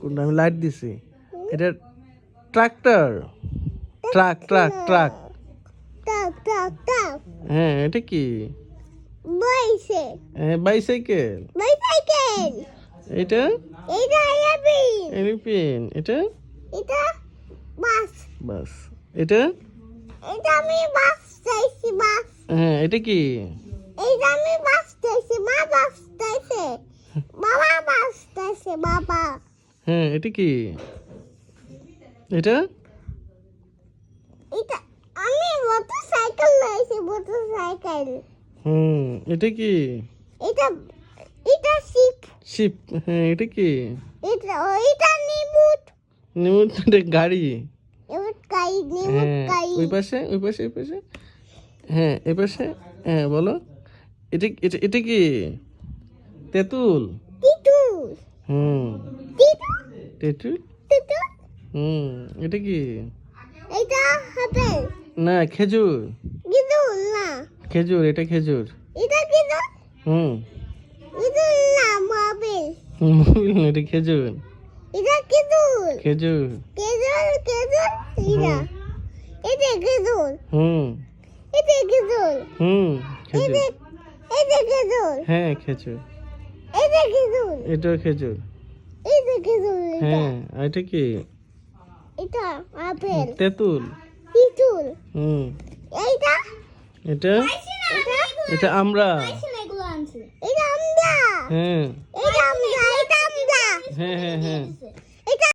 কোনটা আমি লাইট দিছি এটা ট্রাক্টর ট্রাক ট্রাক ট্রাক টাক টাক টাক হ্যাঁ এটা কি বাইসে হ্যাঁ বাইসাইকেল বাইসাইকেল এটা এটা এয়ারপ্লেন এরোপ্লেন এটা এটা বাস বাস এটা এটা আমি বাস চাইছি বাস হ্যাঁ এটা কি এটা আমি বাস চাইছি মা বাস চাইছে বাবা বাস চাইছে বাবা হ্যাঁ এটা কি এটা এটা আমি মোটরসাইকেল লাইছি মোটরসাইকেল এটা কি এটা এটা শিপ শিপ হ্যাঁ এটা কি এটা নিমুট নিমুট এটা গাড়ি নিমুট কাই নিমুট হ্যাঁ কাই ওই পাশে ওই পাশে ওই পাশে হ্যাঁ এই পাশে হ্যাঁ বলো এটা এটা এটা কি তেঁতুল তিতু তিতু তেঁতুল তিতু এটা কি এটা আপেল না খেজুর কিন্তু না খেজুর এটা খেজুর এটা কিন্তু হুম এটা না আপেল এটা খেজুর এটা কিন্তু খেজুর কেজল কেজল এটা এটা কেজল হুম এটা কেজল খেজুর এটা কেজল হ্যাঁ খেজুর এটা কেজল এটাও খেজুর এটা কেজল হ্যাঁ আর এটা কি এটা আপেল তেঁতুল তিতুল হুম এইটা এটা এটা এটা আমরা এটা আমরা হ্যাঁ এটা আমরা এটা আমরা হ্যাঁ হ্যাঁ হ্যাঁ